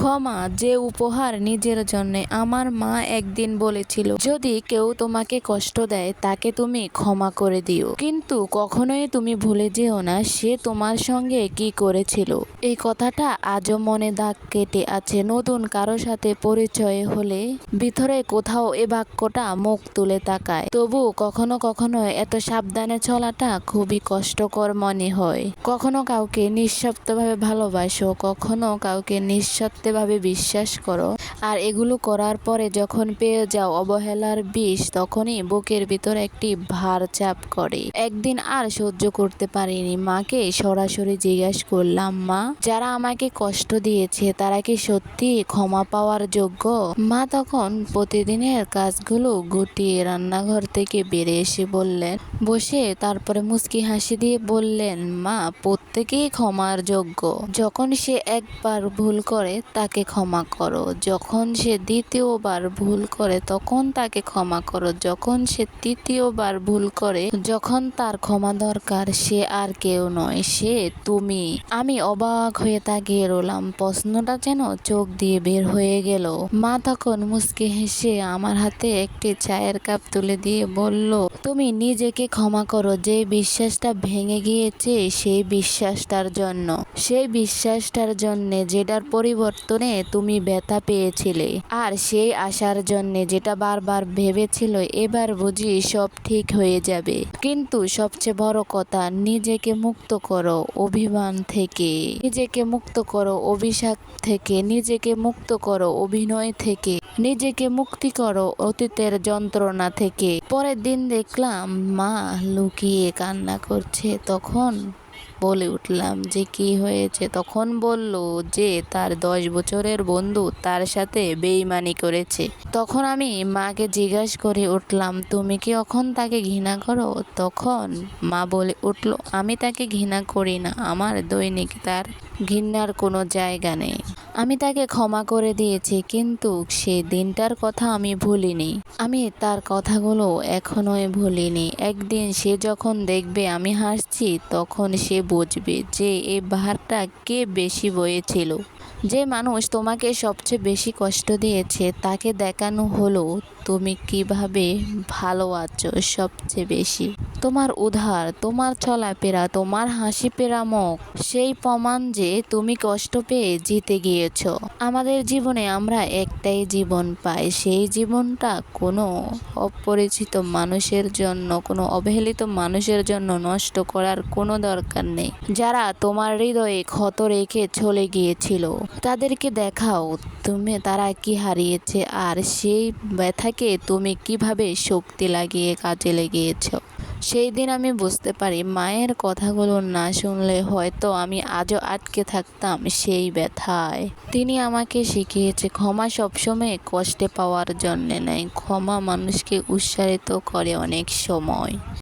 ক্ষমা যে উপহার নিজের জন্য। আমার মা একদিন বলেছিল, যদি কেউ তোমাকে কষ্ট দেয় তাকে তুমি ক্ষমা করে দিও, কিন্তু কখনোই তুমি ভুলে যেও না সে তোমার সঙ্গে কি করেছিল। এই কথাটা আজও মনে দাগ কেটে আছে। নতুন কারো সাথে পরিচয় হলে ভিতরে কোথাও এ বাক্যটা মুখ তুলে তাকায়। তবু কখনো কখনো এত সাবধানে চলাটা খুবই কষ্টকর মনে হয়। কখনো কাউকে নিঃশব্দভাবে ভালোবাসো, কখনো কাউকে নিঃশব্দভাবে বিশ্বাস করো, আর এগুলো করার পরে যখন পেয়ে যাও অবহেলার বিষ, তখনই বুকের ভিতর একটি ভার চাপ করে। একদিন আর সহ্য করতে পারিনি, মাকে সরাসরি জিজ্ঞেস করলাম, মা, যারা আমাকে কষ্ট দিয়েছে তারা কি সত্যি ক্ষমা পাওয়ার যোগ্য? মা তখন প্রতিদিনের কাজগুলো গুটিয়ে রান্নাঘর থেকে বেরিয়ে এসে বসে তারপরে মুচকি হাসি দিয়ে বললেন, মা, প্রত্যেকেই ক্ষমার যোগ্য। যখন সে একবার ভুল করে তাকে ক্ষমা করো, যখন সে দ্বিতীয়বার ভুল করে তখন তাকে ক্ষমা করো, যখন সে তৃতীয়বার ভুল করে, যখন তার ক্ষমা দরকার, সে আর কেউ নয়, সে তুমি। আমি অবাক হয়ে তাকিয়ে রইলাম, প্রশ্নটা যেন চোখ দিয়ে বের হয়ে গেল। মা তখন মুচকি হেসে আমার হাতে একটি চায়ের কাপ তুলে দিয়ে বলল, তুমি নিজেকে ক্ষমা করো যে বিশ্বাসটা ভেঙে গিয়েছে, সেই বিশ্বাসটার জন্য, সেই বিশ্বাসটার জন্য যেটার পরিবর্তনে তুমি ব্যথা পেয়েছিলে, আর সেই আশার জন্য যেটা বারবার ভেবেছিল এবার বুঝি সব ঠিক হয়ে যাবে। কিন্তু সবচেয়ে বড় কথা, নিজেকে মুক্ত করো অভিমান থেকে, নিজেকে মুক্ত করো অভিশাপ থেকে, নিজেকে মুক্ত করো অভিনয় থেকে, নিজেকে মুক্তি করো অতীতের যন্ত্রণা থেকে। পরের দিন দেখলাম মা লুকিয়ে কান্না করছে। তখন বলে উঠলাম যে কি হয়েছে? তখন বলল যে তার 10 বছরের বন্ধু তার সাথে বেইমানি করেছে। তখন আমি মাকে জিজ্ঞাসা করে উঠলাম, তুমি কি এখন তাকে ঘৃণা করো? তখন মা বলে উঠল, আমি তাকে ঘৃণা করি না, আমার দৈনিক তার ঘৃণার কোনো জায়গা নেই। আমি তাকে ক্ষমা করে দিয়েছি, কিন্তু সেই দিনটার কথা আমি ভুলিনি। আমি তার কথাগুলো এখনোই ভুলিনি। একদিন সে যখন দেখবে আমি হাসছি, তখন সে বুঝবে যে এই ভারটা কে বেশি বয়েছিল। যে মানুষ তোমাকে সবচেয়ে বেশি কষ্ট দিয়েছে তাকে দেখানো হলো তুমি কিভাবে ভালো আছো সবচেয়ে বেশি। তোমার উদ্ধার, তোমার চলাফেরা, তোমার হাসি ফেরা মুখ, সেই প্রমাণ যে তুমি কষ্ট পেয়ে জিতে গিয়েছ। আমাদের জীবনে আমরা একটাই জীবন পাই, সেই জীবনটা কোনো অপরিচিত মানুষের জন্য, কোনো অবহেলিত মানুষের জন্য নষ্ট করার কোনো দরকার নেই। যারা তোমার হৃদয়ে ক্ষত রেখে চলে গিয়েছিল তাদেরকে দেখাও তারা কি হারিয়েছে, আর সেই ব্যথাকে তুমি কিভাবে শক্তি লাগিয়ে কাজে লেগিয়েছ। সেই দিন আমি বুঝতে পারি, মায়ের কথাগুলো না শুনলে হয়তো আমি আজও আটকে থাকতাম সেই ব্যথায়। তিনি আমাকে শিখিয়েছে, ক্ষমা সবসময় কষ্টে পাওয়ার জন্যে নয়, ক্ষমা মানুষকে উৎসাহিত করে অনেক সময়।